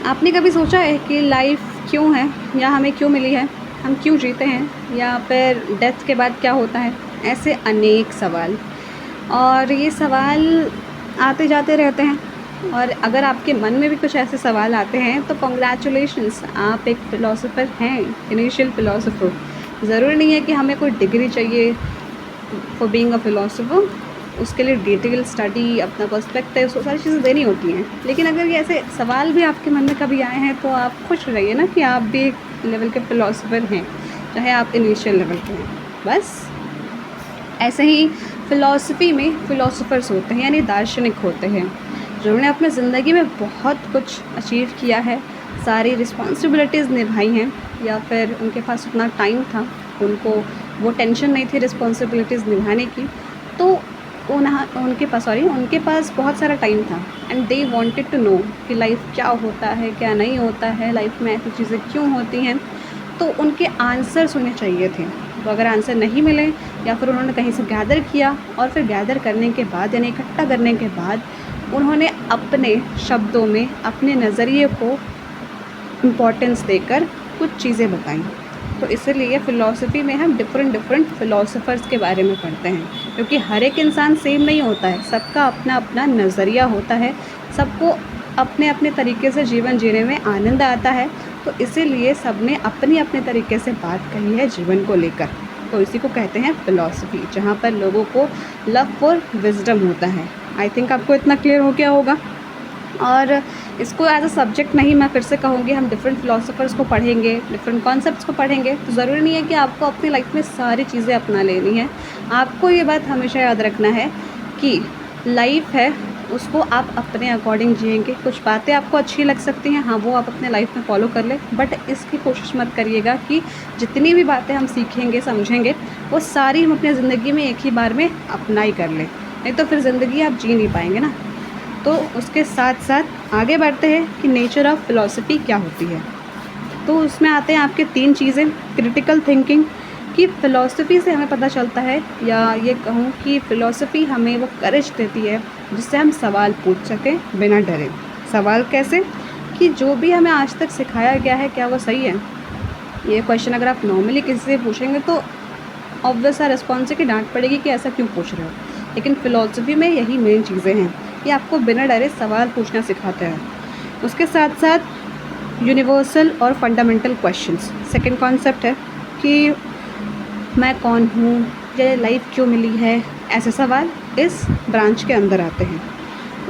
आपने कभी सोचा है कि लाइफ क्यों है, या हमें क्यों मिली है, हम क्यों जीते हैं, या फिर डेथ के बाद क्या होता है? ऐसे अनेक सवाल। और ये सवाल आते जाते रहते हैं। और अगर आपके मन में भी कुछ ऐसे सवाल आते हैं तो कॉन्ग्रेचुलेशंस, आप एक फ़िलासफ़र हैं, इनिशियल फ़िलासफ़र। ज़रूरी नहीं है कि हमें कोई डिग्री चाहिए फॉर बीइंग अ फ़िलासफ़र। उसके लिए डिटेल स्टडी, अपना पर्सपेक्टिव, वो सारी चीज़ें देनी होती हैं। लेकिन अगर ये ऐसे सवाल भी आपके मन में कभी आए हैं तो आप खुश रहिए ना कि आप भी एक लेवल के फ़िलासफ़र हैं, चाहे आप इनिशियल लेवल के हैं। बस ऐसे ही फ़िलासफ़ी में फ़िलासफ़र्स होते हैं, यानी दार्शनिक होते हैं, जिन्होंने अपनी ज़िंदगी में बहुत कुछ अचीव किया है, सारी रिस्पॉन्सिबिलिटीज़ निभाई हैं, या फिर उनके पास उतना टाइम था, उनको वो टेंशन नहीं थी रिस्पॉन्सिबिलिटीज़ निभाने की, तो उनके पास बहुत सारा टाइम था and they wanted to know कि लाइफ क्या होता है, क्या नहीं होता है, लाइफ में ऐसी चीज़ें क्यों होती हैं। तो उनके आंसर्स उन्हें चाहिए थे। तो अगर आंसर नहीं मिले, या फिर उन्होंने कहीं से गैदर किया, और फिर गैदर करने के बाद, यानी इकट्ठा करने के बाद, उन्होंने अपने शब्दों में अपने नज़रिए को इम्पोर्टेंस देकर कुछ चीज़ें बताई। तो इसीलिए फ़िलासफ़ी में हम डिफ़रेंट फ़िलासफ़र्स के बारे में पढ़ते हैं, क्योंकि हर एक इंसान सेम नहीं होता है, सबका अपना अपना नज़रिया होता है, सबको अपने अपने तरीके से जीवन जीने में आनंद आता है। तो इसीलिए सब ने अपने अपने तरीके से बात कही है जीवन को लेकर। तो इसी को कहते हैं फ़िलासफ़ी, जहाँ पर लोगों को लव फॉर विज़डम होता है। आई थिंक आपको इतना क्लियर हो गया होगा। और इसको एज अ सब्जेक्ट नहीं, मैं फिर से कहूँगी, हम डिफरेंट फ़िलासफ़र्स को पढ़ेंगे, डिफरेंट कॉन्सेप्ट्स को पढ़ेंगे। तो ज़रूरी नहीं है कि आपको अपनी लाइफ में सारी चीज़ें अपना लेनी है। आपको ये बात हमेशा याद रखना है कि लाइफ है, उसको आप अपने अकॉर्डिंग जिएंगे। कुछ बातें आपको अच्छी लग सकती हैं, हाँ, वो आप अपने लाइफ में फॉलो कर लें, बट इसकी कोशिश मत करिएगा कि जितनी भी बातें हम सीखेंगे, समझेंगे, वो सारी हम अपनी ज़िंदगी में एक ही बार में अप्लाई कर लें, नहीं तो फिर ज़िंदगी आप जी नहीं पाएंगे ना। तो उसके साथ साथ आगे बढ़ते हैं कि नेचर ऑफ फ़िलासफ़ी क्या होती है। तो उसमें आते हैं आपके 3 चीज़ें। क्रिटिकल थिंकिंग, कि फ़िलासफ़ी से हमें पता चलता है, या ये कहूँ कि फ़िलासफ़ी हमें वो करेज देती है जिससे हम सवाल पूछ सकें बिना डरे। सवाल कैसे? कि जो भी हमें आज तक सिखाया गया है, क्या वो सही है? ये क्वेश्चन अगर आप नॉर्मली किसी से पूछेंगे तो ऑब्वियस सा रिस्पॉन्स है कि डांट पड़ेगी कि ऐसा क्यों पूछ रहे हो। लेकिन फ़िलासफ़ी में यही मेन चीज़ें हैं, ये आपको बिना डरे सवाल पूछना सिखाते हैं। उसके साथ साथ यूनिवर्सल और फंडामेंटल क्वेश्चंस सेकंड कॉन्सेप्ट है, कि मैं कौन हूँ, मुझे लाइफ क्यों मिली है, ऐसे सवाल इस ब्रांच के अंदर आते हैं।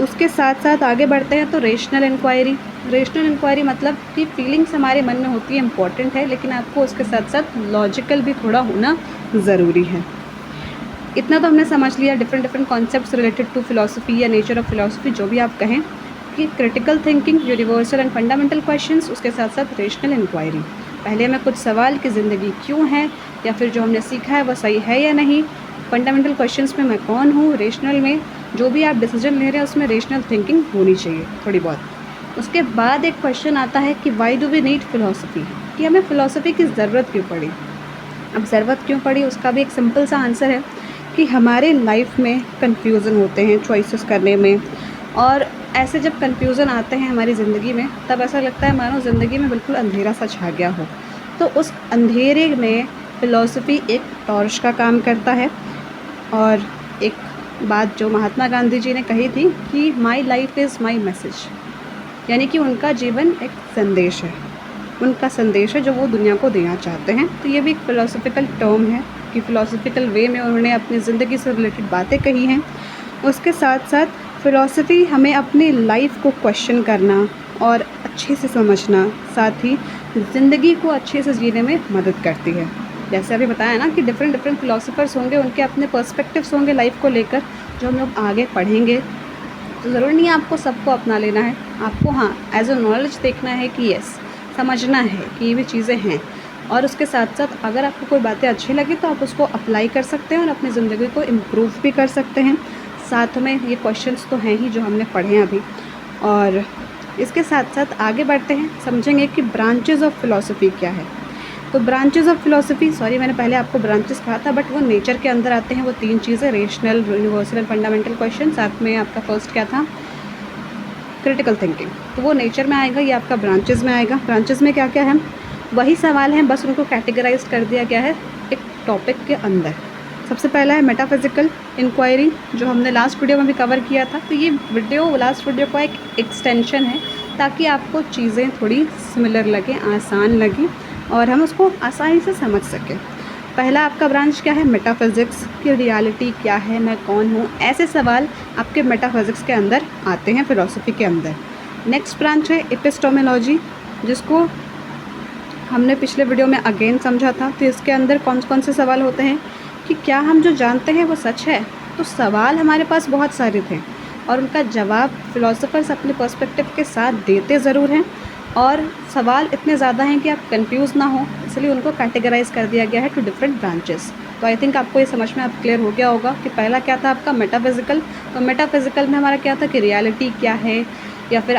उसके साथ साथ आगे बढ़ते हैं तो रेशनल इंक्वायरी मतलब कि फीलिंग्स हमारे मन में होती है, इम्पॉर्टेंट है, लेकिन आपको उसके साथ साथ लॉजिकल भी थोड़ा होना ज़रूरी है। इतना तो हमने समझ लिया different concepts related to philosophy या नेचर ऑफ फ़िलासफ़ी, जो भी आप कहें, कि critical thinking, universal and fundamental questions, उसके साथ साथ रेशनल इंक्वायरी। पहले हमें कुछ सवाल कि ज़िंदगी क्यों है, या फिर जो हमने सीखा है वो सही है या नहीं। फंडामेंटल क्वेश्चंस में मैं कौन हूँ, रेशनल में जो भी आप डिसीजन ले रहे हैं उसमें रेशनल थिंकिंग होनी चाहिए थोड़ी बहुत। उसके बाद एक क्वेश्चन आता है कि why do we need philosophy, कि हमें फ़िलासफ़ी की ज़रूरत क्यों पड़ी। अब ज़रूरत क्यों पड़ी, उसका भी एक सिंपल सा आंसर है कि हमारे लाइफ में कन्फ्यूज़न होते हैं चॉइसेस करने में, और ऐसे जब कन्फ्यूज़न आते हैं हमारी ज़िंदगी में, तब ऐसा लगता है मानो ज़िंदगी में बिल्कुल अंधेरा सा छा गया हो। तो उस अंधेरे में फ़िलासफ़ी एक टॉर्च का काम करता है। और एक बात जो महात्मा गांधी जी ने कही थी कि my life is my message, यानी कि उनका जीवन एक संदेश है, उनका संदेश है जो वो दुनिया को देना चाहते हैं। तो ये भी एक फ़िलासफ़िकल टर्म है कि फ़िलासफ़िकल वे में उन्होंने अपनी ज़िंदगी से रिलेटेड बातें कही हैं। उसके साथ साथ फ़िलासफ़ी हमें अपनी लाइफ को क्वेश्चन करना और अच्छे से समझना, साथ ही ज़िंदगी को अच्छे से जीने में मदद करती है। जैसे अभी बताया ना कि डिफरेंट फ़िलासफ़र्स होंगे, उनके अपने पर्सपेक्टिव्स होंगे लाइफ को लेकर, जो हम लोग आगे पढ़ेंगे। तो ज़रूरी नहीं है आपको सबको अपना लेना है, आपको हाँ एज अ नॉलेज देखना है कि यस, समझना है कि ये भी चीज़ें हैं। और उसके साथ साथ अगर आपको कोई बातें अच्छी लगी तो आप उसको अप्लाई कर सकते हैं और अपनी ज़िंदगी को इम्प्रूव भी कर सकते हैं। साथ में ये क्वेश्चंस तो हैं ही जो हमने पढ़े हैं अभी। और इसके साथ साथ आगे बढ़ते हैं, समझेंगे कि ब्रांचेज़ ऑफ फ़िलासफ़ी क्या है। तो ब्रांचेज़ ऑफ फ़िलासफ़ी, सॉरी मैंने पहले आपको ब्रांचेस कहा था, बट वो नेचर के अंदर आते हैं। वो 3 चीज़ें, rational, universal and fundamental question. साथ में आपका फर्स्ट क्या था, क्रिटिकल थिंकिंग, तो वो नेचर में आएगा, ये आपका ब्रांचेज़ में आएगा। ब्रांचेज़ में क्या क्या है, वही सवाल हैं, बस उनको कैटेगराइज कर दिया गया है एक टॉपिक के अंदर। सबसे पहला है मेटाफिज़िकल इंक्वायरी, जो हमने लास्ट वीडियो में भी कवर किया था। तो ये वीडियो लास्ट वीडियो का एक एक्सटेंशन है, ताकि आपको चीज़ें थोड़ी सिमिलर लगें, आसान लगें और हम उसको आसानी से समझ सकें। पहला आपका ब्रांच क्या है, मेटाफिज़िक्स की रियलिटी क्या है, मैं कौन हूँ, ऐसे सवाल आपके मेटाफिज़िक्स के अंदर आते हैं, फ़िलॉसफी के अंदर। नेक्स्ट ब्रांच है एपिस्टोमोलॉजी, जिसको हमने पिछले वीडियो में अगेन समझा था। तो इसके अंदर कौन कौन से सवाल होते हैं कि क्या हम जो जानते हैं वो सच है। तो सवाल हमारे पास बहुत सारे थे और उनका जवाब फ़िलासफ़र्स अपने पर्सपेक्टिव के साथ देते ज़रूर हैं, और सवाल इतने ज़्यादा हैं कि आप कंफ्यूज ना हो, इसलिए उनको कैटेगराइज कर दिया गया है टू डिफरेंट ब्रांचेस। तो आई थिंक आपको ये समझ में अब क्लियर हो गया होगा कि पहला क्या था आपका मेटाफिज़िकल। तो मेटाफिज़िकल में हमारा क्या था कि रियलिटी क्या है, या फिर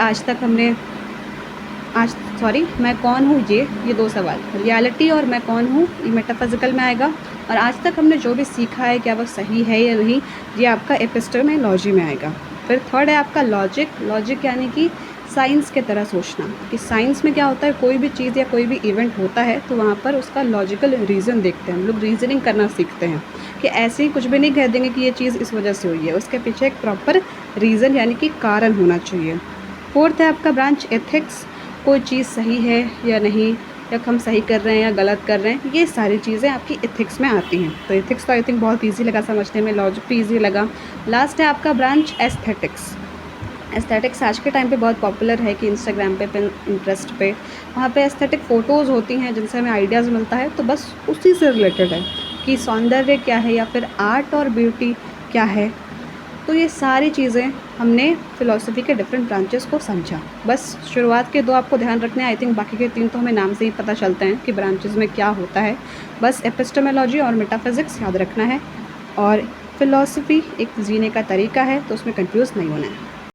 मैं कौन हूँ, ये दो सवाल, रियलिटी और मैं कौन हूँ, ये मेटाफिज़िकल में आएगा। और आज तक हमने जो भी सीखा है क्या वो सही है या नहीं, ये आपका एपिस्टेमोलॉजी में आएगा। फिर थर्ड है आपका लॉजिक यानी कि साइंस के तरह सोचना, कि साइंस में क्या होता है, कोई भी चीज़ या कोई भी इवेंट होता है तो वहाँ पर उसका लॉजिकल रीज़न देखते हैं, हम लोग रीजनिंग करना सीखते हैं, कि ऐसे ही कुछ भी नहीं कह देंगे कि ये चीज़ इस वजह से हुई है, उसके पीछे एक प्रॉपर रीज़न यानी कि कारण होना चाहिए। फोर्थ है आपका ब्रांच एथिक्स, कोई चीज़ सही है या नहीं, या हम सही कर रहे हैं या गलत कर रहे हैं, ये सारी चीज़ें आपकी एथिक्स में आती हैं। तो एथिक्स तो आई थिंक बहुत ईजी लगा समझने में, लॉजिक भी ईजी लगा। लास्ट है आपका ब्रांच एस्थेटिक्स आज के टाइम पे बहुत पॉपुलर है, कि इंस्टाग्राम पे, इंटरेस्ट पे, वहाँ पे एस्थेटिक फ़ोटोज़ होती हैं जिनसे हमें आइडियाज़ मिलता है। तो बस उसी से रिलेटेड है कि सौंदर्य क्या है या फिर आर्ट और ब्यूटी क्या है। तो ये सारी चीज़ें हमने फ़िलॉसफी के डिफरेंट ब्रांचेस को समझा। बस शुरुआत के दो आपको ध्यान रखने हैं, आई थिंक बाकी के तीन तो हमें नाम से ही पता चलते हैं कि ब्रांचेस में क्या होता है। बस एपिस्टेमोलॉजी और मेटाफिज़िक्स याद रखना है, और फ़िलॉसफी एक जीने का तरीका है, तो उसमें कंफ्यूज नहीं होना है।